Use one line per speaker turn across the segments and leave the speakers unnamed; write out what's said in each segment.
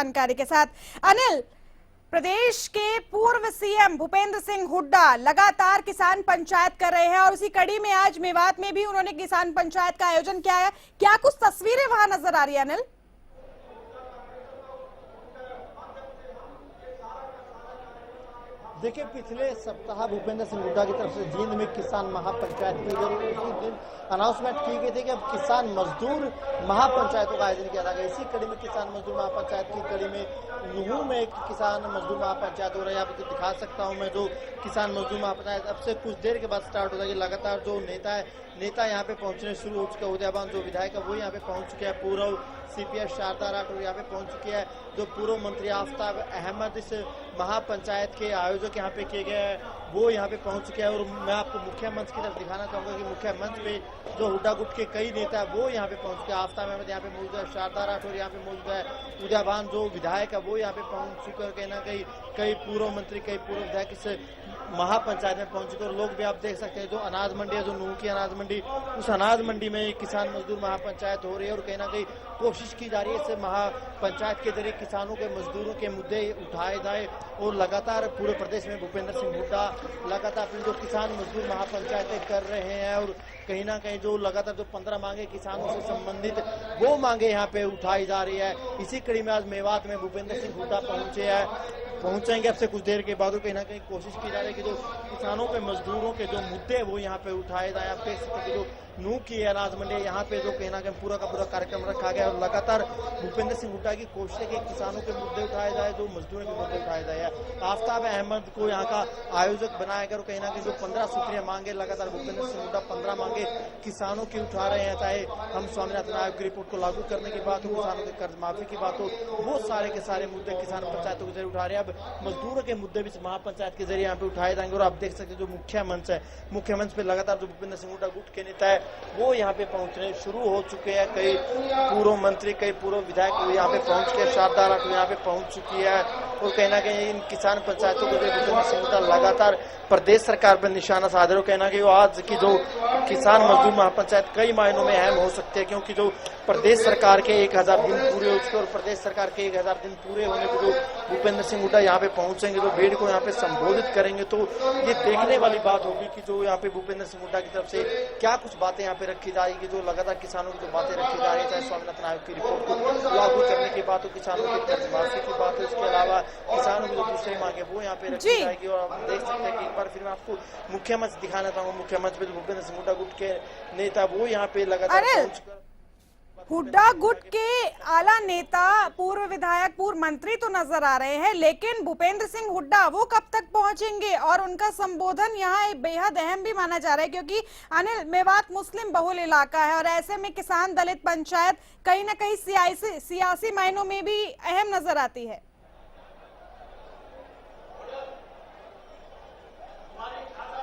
जानकारी के साथ अनिल, प्रदेश के पूर्व सीएम भूपेंद्र सिंह हुड्डा लगातार किसान पंचायत कर रहे हैं और उसी कड़ी में आज मेवात में भी उन्होंने किसान पंचायत का आयोजन किया है। क्या कुछ तस्वीरें वहां नजर आ रही है अनिल?
देखिए, पिछले सप्ताह भूपेंद्र सिंह हुड्डा की तरफ से जींद में किसान महापंचायत की गई। उसी दिन अनाउंसमेंट की गई थी कि अब किसान मजदूर महापंचायतों का आयोजन किया जाएगा। इसी कड़ी में किसान मजदूर महापंचायत की कड़ी में नुहू में एक किसान मजदूर महापंचायत हो रहा है। यहाँ पर दिखा सकता हूँ मैं जो किसान मजदूर महापंचायत अब से कुछ देर के बाद स्टार्ट हो जाएगी। लगातार जो नेता यहाँ पे पहुंचने शुरू हो चुके हैं। उदयभान जो विधायक है वो यहाँ पे पहुंच चुके हैं। पूर्व सीपीएस शारदा राठौर यहाँ पे पहुंच चुके हैं। जो पूर्व मंत्री आफ्ताब अहमद इस महापंचायत के आयोजक यहाँ पे किए गए हैं वो यहाँ पे पहुंच चुके हैं। और मैं आपको मुख्य मंच की तरफ दिखाना चाहूंगा कि मुख्य मंच पे जो हुड्डा गुट के कई नेता है वो यहाँ पे पहुंच चुके हैं। आफ्ताब अहमद यहाँ पे मौजूद है, शारदा राठौर यहाँ पे मौजूद है, उदयभान जो विधायक है वो यहाँ पे पहुंच चुके हैं। कहीं ना कहीं कई पूर्व मंत्री कई पूर्व विधायक इस महापंचायत में पहुंच चुके और लोग भी आप देख सकते हैं। जो अनाज मंडी है, जो नूह की अनाज मंडी, उस अनाज मंडी में किसान मजदूर महापंचायत हो रही है और कहीं ना कहीं कोशिश की जा रही है इस महापंचायत के जरिए किसानों के मजदूरों के मुद्दे उठाए जाए। और लगातार पूरे प्रदेश में भूपेंद्र सिंह हुड्डा लगातार अपनी जो किसान मजदूर महापंचायतें कर रहे हैं और कहीं ना कहीं जो लगातार जो 15 मांगे किसानों से संबंधित वो मांगे यहाँ पे उठाई जा रही है। इसी कड़ी में आज मेवात में भूपेंद्र सिंह हुड्डा पहुंचेंगे अब से कुछ देर के बाद। कहीं ना कहीं कोशिश की जा रही है कि जो किसानों के मजदूरों के जो मुद्दे वो यहाँ पे उठाए जाए। आप देख सकते हैं कि जो नूह की अनाज मंडी यहाँ पे जो कहीं ना कहीं पूरा का पूरा कार्यक्रम रखा गया और लगातार भूपेंद्र सिंह हुड्डा की कोशिश है कि किसानों के मुद्दे उठाए जाए, जो मजदूरों के मुद्दे उठाए जाए। आफ्ताब अहमद को यहाँ का आयोजक बनाया गया और कहीं ना कहीं जो 15 सूत्रीय मांगे लगातार भूपेंद्र सिंह हुड्डा 15 मांगे किसानों की उठा रहे हैं। चाहे हम स्वामीनाथन आयोग की रिपोर्ट को लागू करने की बात हो, किसानों के कर्ज माफी की बात हो, वो सारे के सारे मुद्दे किसान पंचायतों के जरिए उठा रहे हैं। अब मजदूरों के मुद्दे भी महापंचायत के जरिए यहाँ पे उठाए जाएंगे। और आप देख सकते हैं जो मुख्य मंच है, मुख्य मंच पे लगातार जो भूपेंद्र सिंह हुड्डा गुट के नेता है वो यहाँ पे पहुंचने शुरू हो चुके हैं। कई पूर्व मंत्री कई पूर्व विधायक यहाँ पे पहुंच के शारदा राठौर यहाँ पे पहुंच चुकी है। और कहीं ना कहीं इन किसान पंचायतों के लिए भूपेंद्र सिंह हुड्डा लगातार प्रदेश सरकार पर निशाना साध रहे हो। कहना कि आज की जो किसान मजदूर महापंचायत कई मायनों में अहम हो सकते हैं, क्योंकि जो प्रदेश सरकार के 1000 दिन पूरे हो चुके और प्रदेश सरकार के 1000 दिन पूरे होने पर जो भूपेंद्र सिंह हुड्डा यहाँ पे पहुंचेंगे, जो भीड़ को यहाँ पे संबोधित करेंगे, तो ये देखने वाली बात होगी कि जो यहाँ पे भूपेंद्र सिंह हुड्डा की तरफ से क्या कुछ बातें यहाँ पे रखी जाएगी। जो लगातार किसानों की जो बातें रखी जा रही है, चाहे स्वामीनाथन आयोग की रिपोर्ट को लागू करने की बात हो, किसानों के कर्ज माफी की बात हो, इसके अलावा किसानों की जो दूसरी मांगे वो यहाँ पे रखी जाएगी। और आप देख सकते हैं कि एक बार फिर मैं आपको मुख्य मंच दिखाना चाहूंगा। मुख्य मंच पे भूपेंद्र सिंह हुड्डा गुट के नेता वो यहाँ पे लगातार पहुंचकर
हुड्डा गुट के आला नेता पूर्व विधायक पूर्व मंत्री तो नजर आ रहे हैं, लेकिन भूपेंद्र सिंह हुड्डा वो कब तक पहुंचेंगे और उनका संबोधन यहाँ बेहद अहम भी माना जा रहा है, क्योंकि अनिल मेवात मुस्लिम बहुल इलाका है और ऐसे में किसान दलित पंचायत कहीं ना कहीं सियासी मायनों में भी अहम नजर आती है।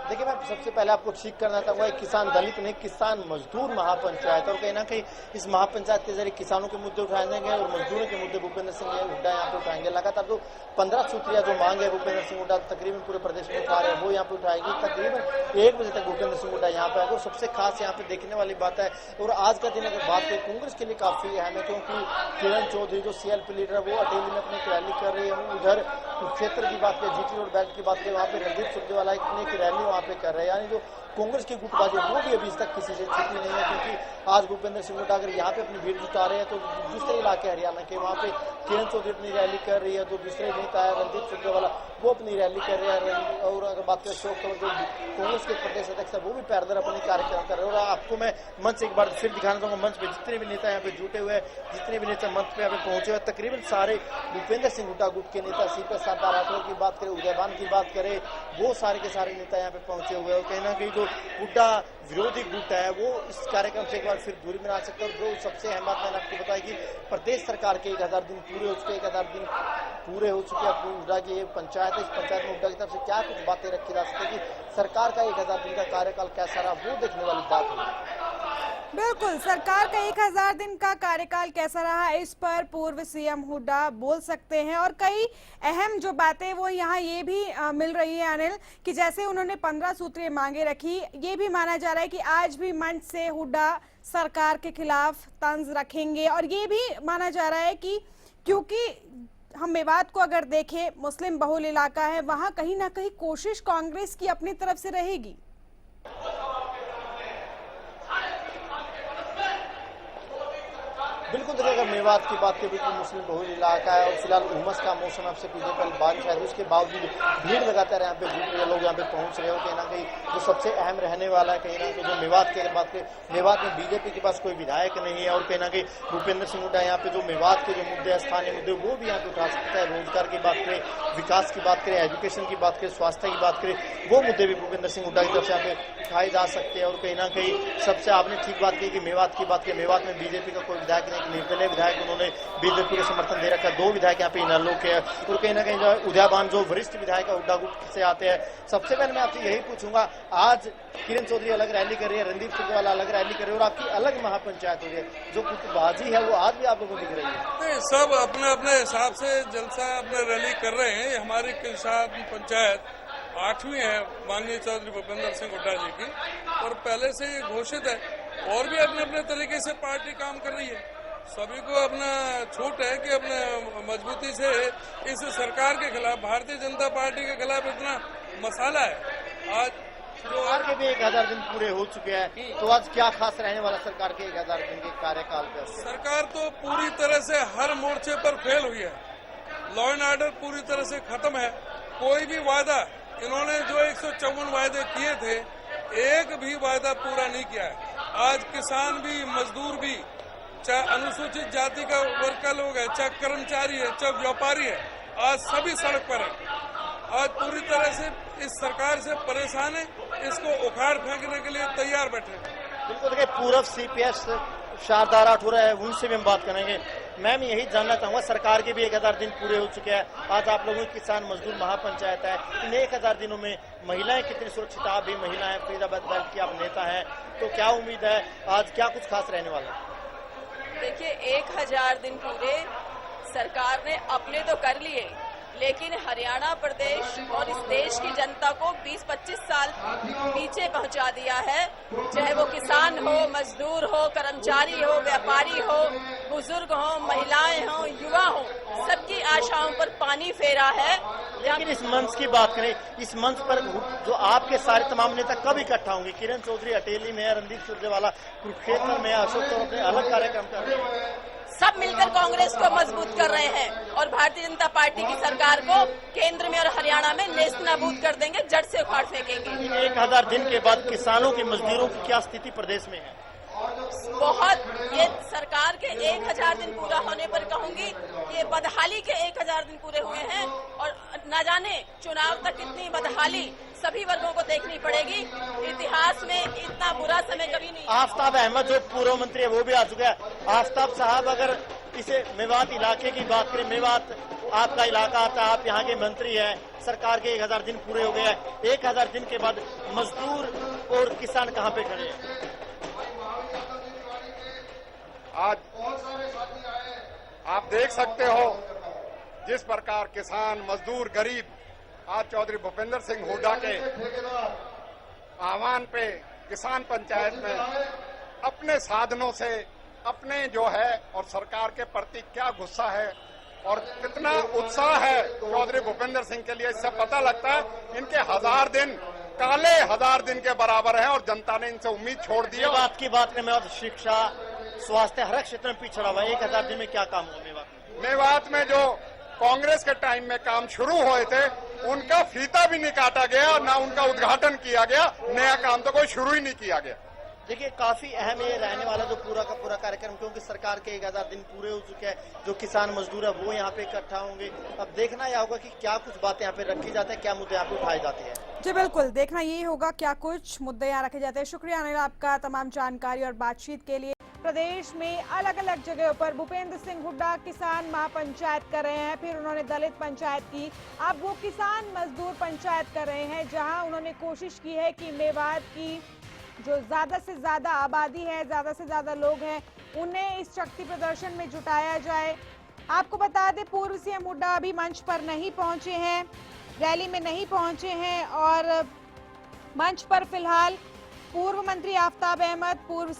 देखिए, मैं सबसे पहले आपको ठीक करना चाहूंगा, किसान दलित नहीं किसान मजदूर महापंचायत। और कहीं ना कहीं इस महापंचायत के जरिए किसानों के मुद्दे उठाए जाएंगे और मजदूरों के मुद्दे भूपेंद्र सिंह हुड्डा यहाँ पे उठाएंगे। लगातार जो 15 सूत्रिया जो मांग है भूपेंद्र सिंह हुड्डा तकरीबन पूरे प्रदेश में उठा रहे हैं वो यहाँ पे उठाएगी। तकरीबन 1 बजे तक भूपेंद्र सिंह हुड्डा यहाँ पे आएगा। और सबसे खास यहाँ पे देखने वाली बात है, और आज का दिन अगर बात करें कांग्रेस के लिए काफी अहम है, क्योंकि किरण चौधरी जो सीएलपी लीडर है वो अटेली में अपनी रैली कर रही है। उधर क्षेत्र की बात करें, जीटी रोड बेल्ट की बात करें, वहाँ पे रणदीप सुरजेवाला की रैली वहाँ पे कर रहे हैं। यानी जो कांग्रेस की गुटबाजी वो भी अभी तक किसी से छुपी नहीं है, क्योंकि आज भूपेंद्र सिंह हुड्डा अगर यहाँ पे अपनी भीड़ जुटा रहे हैं तो दूसरे इलाके हरियाणा के वहाँ पे किरण चौधरी अपनी रैली कर रही है, जो दूसरे नेता है रणदीप सुरजेवाला वो अपनी रैली कर रहे हैं। और अगर बात करें अशोक तंवर जो कांग्रेस के प्रदेश अध्यक्ष है वो भी पैदल अपने कार्यक्रम कर रहे हैं। और आपको मैं मंच एक बार फिर दिखाना चाहूंगा, मंच पे जितने भी नेता यहाँ पे जुटे हुए हैं, जितने भी नेता मंच पे यहाँ पे पहुंचे हुए, तकरीबन सारे भूपेंद्र सिंह हुड्डा गुट के नेता, सीपीएस शारदा राठौर की बात करें, उदयभान की बात करें, वो सारे के सारे नेता यहाँ पे पहुंचे हुए हैं। और कहीं ना कहीं जो हुड्डा विरोधी गुट है वो इस कार्यक्रम से एक बार फिर दूरी बना सकते हैं। और जो सबसे अहम बात मैंने आपको बताया कि प्रदेश सरकार के 1000 दिन पूरे हो चुके, 1000 दिन पूरे हो चुके। अब हुड्डा की ये पंचायत है, इस पंचायत में हुड्डा की तरफ से क्या कुछ बातें रखी जा सकती है कि सरकार का 1000 दिन का कार्यकाल कैसा रहा, वो देखने वाली बात होगी।
बिल्कुल, सरकार का 1000 दिन का कार्यकाल कैसा रहा इस पर पूर्व सीएम हुड्डा बोल सकते हैं। और कई अहम जो बातें वो यहाँ ये भी मिल रही है अनिल, कि जैसे उन्होंने 15 सूत्रीय मांगे रखी, ये भी माना जा रहा है कि आज भी मंच से हुड्डा सरकार के खिलाफ तंज रखेंगे। और ये भी माना जा रहा है कि क्योंकि हम मेवात को अगर देखें, मुस्लिम बहुल इलाका है, वहां कहीं ना कहीं कोशिश कांग्रेस की अपनी तरफ से रहेगी।
बिल्कुल देखिए, अगर मेवात की बात करें, बिल्कुल मुस्लिम बहुल इलाका है और फिलहाल उमस का मौसम है। आपसे पीछे कल बारिश आई थी, उसके बावजूद भीड़ लगातार यहाँ पे जुट रहे लोग यहाँ पे पहुंच रहे हो। कहीं ना कहीं जो सबसे अहम रहने वाला है, कहीं ना कहीं जो मेवात की अगर बात करें, मेवात में बीजेपी के पास कोई विधायक नहीं है और कहीं ना कहीं भूपेंद्र सिंह हुड्डा यहाँ पे जो मेवात के जो मुद्दे हैं, स्थानीय मुद्दे, वो भी यहाँ पे उठा सकता है। रोजगार की बात करें, विकास की बात करें, एजुकेशन की बात करें, स्वास्थ्य की बात करें, वो मुद्दे भी भूपेंद्र सिंह हुड्डा की तरफ से यहाँ पे उठाए जा सकते हैं। और कहीं ना कहीं सबसे आपने ठीक बात की कि मेवात की बात करें, मेवात में बीजेपी का कोई विधायक नहीं, निर्दलीय विधायक उन्होंने बीजेपी को समर्थन दे रखा है। 2 विधायक यहाँ पे इनेलो के हैं और कहीं ना कहीं जो उदयबान जो वरिष्ठ विधायक हुड्डा गुट से आते हैं। सबसे पहले मैं आपसे यही पूछूंगा, आज किरण चौधरी अलग रैली कर रही है, रणदीप सुरजेवाला अलग रैली कर रही है और आपकी अलग महापंचायत हो रही है, जो गुटबाजी है वो आज भी आप लोगों को दिख रही है।
सब अपने अपने हिसाब से जलसा अपने रैली कर रहे हैं। हमारी किसान पंचायत 8वीं है माननीय चौधरी भूपेंद्र सिंह हुड्डा जी की, और पहले से ये घोषित है। और भी अपने अपने तरीके से पार्टी काम कर रही है। सभी को अपना छूट है कि अपने मजबूती से इस सरकार के खिलाफ, भारतीय जनता पार्टी के खिलाफ इतना मसाला है। आज
सरकार के भी 1000 दिन पूरे हो चुके हैं, तो आज क्या खास रहने वाला सरकार के 1000 दिन के कार्यकाल पे?
सरकार तो पूरी तरह से हर मोर्चे पर फेल हुई है। लॉ एंड ऑर्डर पूरी तरह से खत्म है। कोई भी वादा, इन्होंने जो 154 वायदे किए थे, एक भी वायदा पूरा नहीं किया है। आज किसान भी, मजदूर भी, चाहे अनुसूचित जाति का वर्ग का लोग है, चाहे कर्मचारी है, चाहे व्यापारी है, आज सभी सड़क पर है। आज पूरी तरह से इस सरकार से परेशान है, इसको उखाड़ फेंकने के लिए तैयार बैठे हैं।
बिल्कुल देखिए, पूर्व सीपीएस शारदा राठौर है, उनसे भी हम बात करेंगे। मैम, यही जानना चाहूंगा, सरकार के भी 1000 दिन पूरे हो चुके हैं। आज आप लोगों की किसान मजदूर महापंचायत है, इन 1000 दिनों में महिलाएं कितनी सुरक्षित? आप भी महिला है, फरीदाबाद बेल्ट की आप नेता है, तो क्या उम्मीद है आज क्या कुछ खास रहने वाला है?
देखिए, 1000 दिन पूरे सरकार ने अपने तो कर लिए, लेकिन हरियाणा प्रदेश और इस देश की जनता को 20-25 साल पीछे पहुंचा दिया है। चाहे वो किसान हो, मजदूर हो, कर्मचारी हो, व्यापारी हो, बुजुर्ग हो, महिलाएं हो, युवा हो, सबकी आशाओं पर पानी फेरा है।
लेकिन इस मंच की बात करें, इस मंच पर जो आपके सारे तमाम नेता कब इकट्ठा होंगे? किरण चौधरी अटेली में है, रणदीप सुरजेवाला कुरुक्षेत्र में, अशोक चौहान अपने अलग कार्यक्रम कर रहे हैं।
सब मिलकर कांग्रेस को मजबूत कर रहे हैं और भारतीय जनता पार्टी की सरकार को केंद्र में और हरियाणा में नेस्तनाबूद कर देंगे, जड़ से उखाड़ फेंकेंगे।
1000 दिन के बाद किसानों की, मजदूरों की क्या स्थिति प्रदेश में है?
बहुत, ये सरकार के 1000 दिन पूरा होने पर कहूंगी, ये बदहाली के 1000 दिन पूरे हुए हैं और न जाने चुनाव तक कितनी बदहाली सभी वर्गों को देखनी पड़ेगी। इतिहास में इतना बुरा समय कभी नहीं।
आफ्ताब अहमद जो पूर्व मंत्री है वो भी आ चुका है। आफ्ताब साहब, अगर इसे मेवात इलाके की बात करें, मेवात आपका इलाका आता है, आप यहाँ के मंत्री हैं, सरकार के 1000 दिन पूरे हो गए हैं। 1000 दिन के बाद मजदूर और किसान कहाँ पे खड़े हैं?
आज आप देख सकते हो जिस प्रकार किसान, मजदूर, गरीब आज चौधरी भूपेंद्र सिंह हुड्डा के आह्वान पे किसान पंचायत में अपने साधनों से, अपने जो है और सरकार के प्रति क्या गुस्सा है और कितना उत्साह है चौधरी भूपेंद्र सिंह के लिए, इससे पता लगता है इनके 1000 दिन काले 1000 दिन के बराबर है और जनता ने इनसे उम्मीद छोड़ दी है।
बात की बात करें, शिक्षा, स्वास्थ्य, हर क्षेत्र में पिछड़ा हुआ है। 1000 दिन में क्या काम हुआ
मेवात में? जो कांग्रेस के टाइम में काम शुरू हुए थे, उनका फीता भी नहीं काटा गया, ना उनका उद्घाटन किया गया, नया काम तो कोई शुरू ही नहीं किया गया।
देखिए, काफी अहम ये रहने वाला जो पूरा का पूरा कार्यक्रम, क्योंकि सरकार के 1000 दिन पूरे हो चुके हैं। जो किसान मजदूर है वो यहाँ पे इकट्ठा होंगे। अब देखना यह होगा कि क्या कुछ बातें यहाँ पे रखी जाती है, क्या मुद्दे यहाँ पे उठाए जाते हैं।
जी बिल्कुल, देखना यही होगा क्या कुछ मुद्दे यहाँ रखे जाते हैं। शुक्रिया अनिल आपका तमाम जानकारी और बातचीत के लिए। प्रदेश में अलग अलग जगहों पर भूपेंद्र सिंह हुड्डा किसान महापंचायत कर रहे हैं, फिर उन्होंने दलित पंचायत की, अब वो किसान मजदूर पंचायत कर रहे हैं, जहां उन्होंने कोशिश की है कि मेवात की जो ज्यादा से ज्यादा आबादी है, ज्यादा से ज्यादा लोग हैं, उन्हें इस शक्ति प्रदर्शन में जुटाया जाए। आपको बता दें, पूर्व सीएम हुड्डा अभी मंच पर नहीं पहुंचे हैं, रैली में नहीं पहुंचे हैं और मंच पर फिलहाल पूर्व मंत्री आफ्ताब अहमद, पूर्व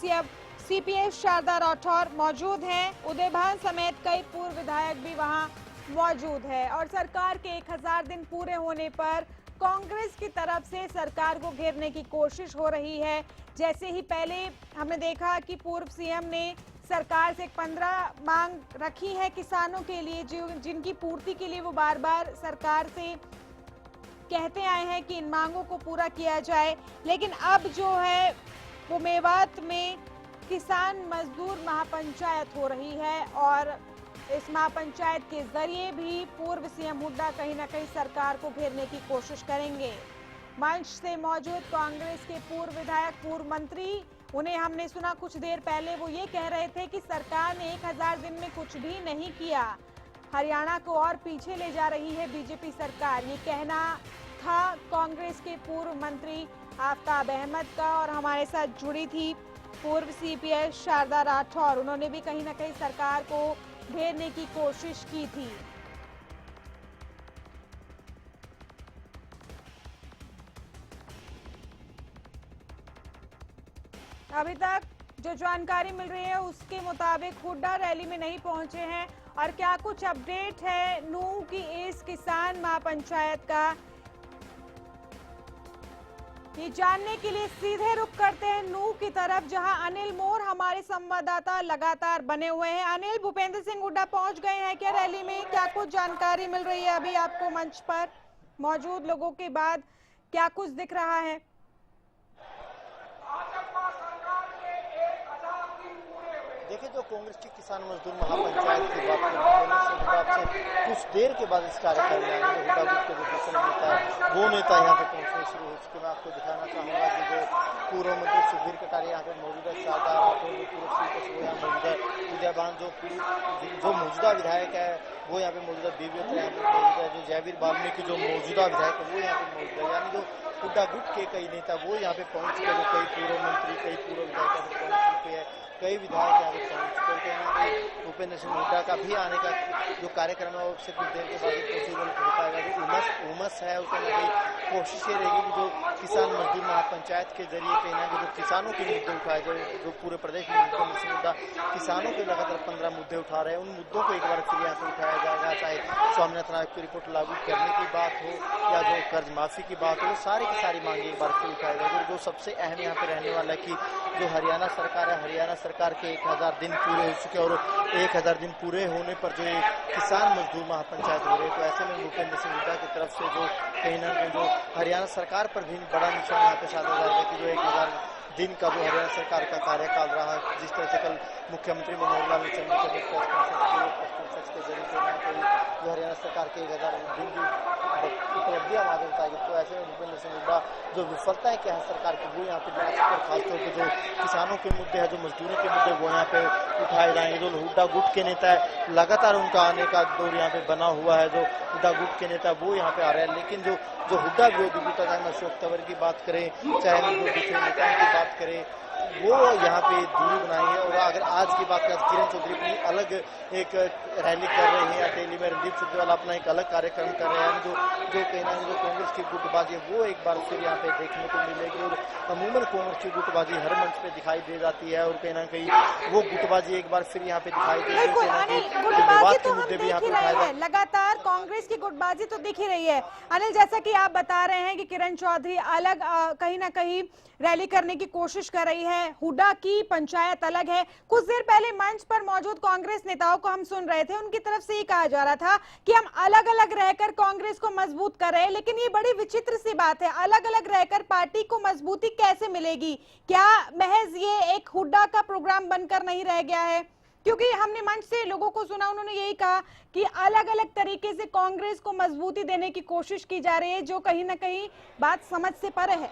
सीपीएस शारदा राठौर मौजूद हैं। उदय भान समेत कई पूर्व विधायक भी वहां मौजूद है और सरकार के 1000 दिन पूरे होने पर कांग्रेस की तरफ से सरकार को घेरने की कोशिश हो रही है। जैसे ही पहले हमने देखा कि पूर्व सीएम ने सरकार से 15 मांग रखी है किसानों के लिए, जिनकी पूर्ति के लिए वो बार बार सरकार से कहते आए हैं कि इन मांगों को पूरा किया जाए। लेकिन अब जो है वो मेवात में किसान मजदूर महापंचायत हो रही है और इस महापंचायत के जरिए भी पूर्व सीएम हुड्डा कहीं ना कहीं सरकार को घेरने की कोशिश करेंगे। मंच से मौजूद कांग्रेस के पूर्व विधायक, पूर्व मंत्री, उन्हें हमने सुना कुछ देर पहले, वो ये कह रहे थे कि सरकार ने 1000 दिन में कुछ भी नहीं किया, हरियाणा को और पीछे ले जा रही है बीजेपी सरकार। ये कहना था कांग्रेस के पूर्व मंत्री आफ्ताब अहमद का और हमारे साथ जुड़ी थी पूर्व सीपीएस शारदा राठौर। उन्होंने भी कहीं ना कहीं सरकार को घेरने की कोशिश की थी। अभी तक जो जानकारी मिल रही है उसके मुताबिक हुड्डा रैली में नहीं पहुंचे हैं और क्या कुछ अपडेट है नूह की इस किसान महापंचायत का, ये जानने के लिए सीधे रुख करते हैं नूह की तरफ, जहां अनिल मोर हमारे संवाददाता लगातार बने हुए हैं। अनिल, भूपेंद्र सिंह हुड्डा पहुंच गए हैं क्या रैली में? क्या कुछ जानकारी मिल रही है अभी आपको मंच पर मौजूद लोगों के बाद? क्या कुछ दिख रहा है?
देखिए, जो कांग्रेस की किसान मजदूर महापंचायत की बात करें, कुछ देर के बाद इस कार्यक्रम में आने हुड्डा ग्रुप के जो दूसरे नेता है वो नेता यहाँ पे पहुंचने शुरू हो चुके। मैं आपको दिखाना चाहूंगा कि जो पूर्व मंत्री सुधीर कटारिया यहाँ पे मौजूद है, शारदा राठौर जो पूर्व सीपीएस वो यहाँ मौजूद है, उदय भान जो मौजूदा विधायक है वो यहाँ पे मौजूद है, बीबी यहाँ पे मौजूद है, जो जयवीर वाल्मीकि जो मौजूदा विधायक है वो यहाँ पे मौजूद है। यानी जो हुड्डा ग्रुप के कई नेता वो यहाँ पे पहुंच चुके हैं, कई पूर्व मंत्री, कई पूर्व विधायक पहुंच चुके हैं, कई विधायक यहाँ पे पहुंच चुके हैं। भूपेंद्र सिंह हुड्डा का भी आने का जो कार्यक्रम है उससे कुछ देर के बाद पॉसिबल हो पाएगा। जो उमस है उसके लिए कोशिश ये रहेगी कि जो किसान मजदूर महापंचायत के जरिए कहीं ना कहीं जो किसानों के मुद्दे उठाए गए, जो पूरे प्रदेश में भूपेंद्र सिंह हुड्डा किसानों के लगातार 15 मुद्दे उठा रहे हैं, उन मुद्दों को एक बार फिर यहाँ से उठाया जाएगा। चाहे स्वामीनाथन आयोग की रिपोर्ट लागू करने की बात हो या जो कर्ज माफी की बात हो, सारी की सारी मांगे एक बार फिर उठाई जाएगी। जो सबसे अहम यहाँ पे रहने वाला है कि जो हरियाणा सरकार है, हरियाणा सरकार के 1000 दिन पूरे हो चुके और 1000 दिन पूरे होने पर जो ये किसान मजदूर महापंचायत हो रही है, तो ऐसे में भूपेंद्र सिंह हुड्डा की तरफ से जो कहीं ना कहीं जो हरियाणा सरकार पर भी बड़ा निशान यहाँ पे साधा जाएगा कि जो 1000 दिन का जो हरियाणा सरकार का कार्यकाल रहा, जिस तरह से कल मुख्यमंत्री मनोहर लाल ने चंडीगढ़ में प्रेस कॉन्फ्रेंस के जरिए जो हरियाणा सरकार के 1000 दिन की उपलब्धियां वहां बताई गई, तो ऐसे में भूपेंद्र सिंह हुड्डा जो विफलताएं क्या है सरकार की वो यहाँ पे खासतौर पर जो किसानों के मुद्दे हैं, जो मजदूरों के मुद्दे वो यहाँ पे उठाए जाएंगे। जो हुड्डा गुट के नेता है लगातार उनका आने का दौर यहाँ पे बना हुआ है, जो हुड्डा गुट के नेता वो यहाँ पे आ रहे हैं, लेकिन जो हुड्डा विरोधी गुट, चाहे हम अशोक तंवर की बात करें, चाहे हम जो दूसरे नेताओं की बात करें, वो यहाँ पे दूरी बनाई है। और अगर आज की बात करें, किरण चौधरी अपनी अलग एक रैली कर रहे हैं अटेली में, रणदीप सुरजेवाला अपना एक अलग कार्यक्रम कर रहे हैं, जो कहीं ना कहीं जो कांग्रेस की गुटबाजी है वो एक बार फिर यहाँ पे देखने को मिलेगी। और अमूमन कांग्रेस की गुटबाजी हर मंच पे दिखाई दे जाती है और कहीं ना कहीं वो गुटबाजी एक बार फिर यहाँ पे दिखाई दे रही है।
लगातार कांग्रेस की गुटबाजी तो दिख ही रही है। अनिल, जैसा कि आप बता रहे हैं कि किरण चौधरी अलग कहीं ना कहीं रैली करने की कोशिश कर रही है, हुड्डा की पंचायत अलग है। कुछ देर पहले मंच पर मौजूद कांग्रेस नेताओं को हम सुन रहे थे, उनकी तरफ से ये कहा जा रहा था कि हम अलग अलग रहकर कांग्रेस को मजबूत कर रहे हैं, लेकिन ये बड़ी विचित्र सी बात है, अलग अलग रहकर पार्टी को मजबूती कैसे मिलेगी? क्या महज ये एक हुड्डा का प्रोग्राम बनकर नहीं रह गया है? क्योंकि हमने मंच से लोगों को सुना, उन्होंने यही कहा कि अलग अलग तरीके से कांग्रेस को मजबूती देने की कोशिश की जा रही है, जो कहीं ना कहीं बात समझ से परे है।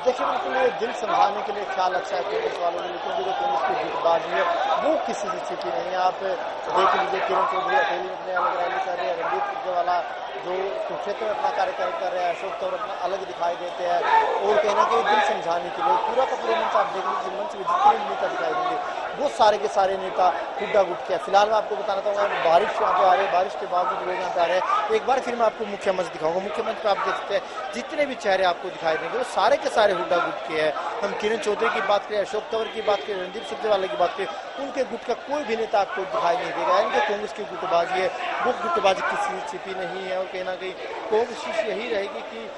देखिए, बिल्कुल ये दिल समझाने के लिए ख्याल अच्छा है कांग्रेस वालों ने, लेकिन जो कांग्रेस की गुटबाजी है वो किसी से छिपी नहीं है। आप देख लीजिए, किरण चौधरी अकेली अपने अलग रैली कर रहे हैं, रणदीप सुरजेवाला जो कुरुक्षेत्र में अपना कार्यक्रम कर रहे हैं, अशोक तंवर अपना अलग दिखाई देते हैं। और कहीं ना कहीं दिल समझाने के लिए पूरा का पूरा मंच आप देख लीजिए, मंच में जितने नेता दिखाई देंगे वो सारे के सारे नेता हुड्डा गुट किया। फिलहाल मैं आपको बताना चाहूँगा बारिश यहाँ पे आ रही है, बारिश के बावजूद लोग यहाँ पे आ रहे हैं। एक बार फिर मैं आपको मुख्य मंच दिखाऊंगा। मुख्य मंच पर आप देख सकते हैं जितने भी चेहरे आपको दिखाई देंगे वो सारे के सारे हुड्डा गुट के हैं। हम किरण चौधरी की बात करें, अशोक तंवर की बात करें, रणदीप सुरजेवाला की बात करें, उनके गुट का कोई भी नेता आपको दिखाई नहीं देगा। इनके कांग्रेस की गुटबाजी है, वो गुटबाजी किसी से छिपी नहीं है और कहीं ना कहीं कोशिश यही रहेगी कि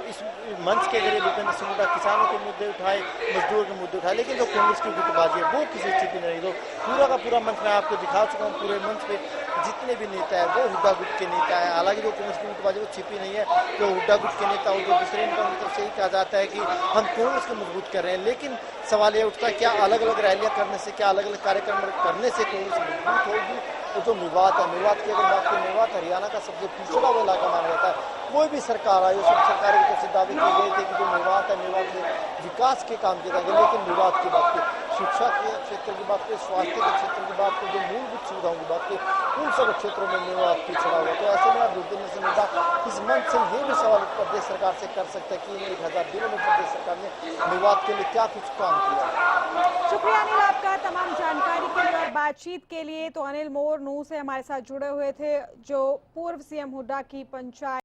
इस मंच के जरिए भूपेंद्र सिंह हुड्डा किसानों के मुद्दे उठाए, मजदूरों के मुद्दे उठाए, लेकिन जो कांग्रेस की गुटबाजी है वो किसी छिपी नहीं। तो पूरा का पूरा मंच मैं आपको दिखा चुका हूँ। पूरे मंच पे जितने भी नेता है वो हुड्डा गुट के नेता है। हालांकि जो कांग्रेस की गुटबाजी वो छिपी नहीं है, जो हुड्डा गुट के नेता और जो दूसरे नेता की तरफ से ही कहा जाता है कि हम कांग्रेस को मजबूत कर रहे हैं। लेकिन सवाल यह उठता है क्या अलग अलग रैलियां करने से, क्या अलग अलग कार्यक्रम करने से कांग्रेस मजबूत होगी? तो जो मेवात है, मेवात की अगर बात करें, मेवात हरियाणा का सबसे पिछड़ा हुआ इलाका माना जाता है। कोई भी सरकार आई, सब सरकारों की तरफ से दावे किए गए थे कि जो मेवात है, मेवात में विकास के काम किए जाएंगे। लेकिन मेवात की बात करें, शिक्षा के क्षेत्र की बात करें, स्वास्थ्य के क्षेत्र की बात करें, जो मूलभूत सुविधाओं की बात करें, उन सब क्षेत्रों में मेवात पिछड़ा हुआ। तो ऐसे में भूपेंद्र सिंह हुड्डा इस मंच से ये भी सवाल प्रदेश सरकार से कर सकते हैं कि इन 1000 दिनों में प्रदेश सरकार ने मेवात के लिए क्या कुछ काम किया।
शुक्रिया अनिल आपका तमाम जानकारी के लिए और बातचीत के लिए। तो अनिल मोर नूह से हमारे साथ जुड़े हुए थे, जो पूर्व सीएम हुड्डा की पंचायत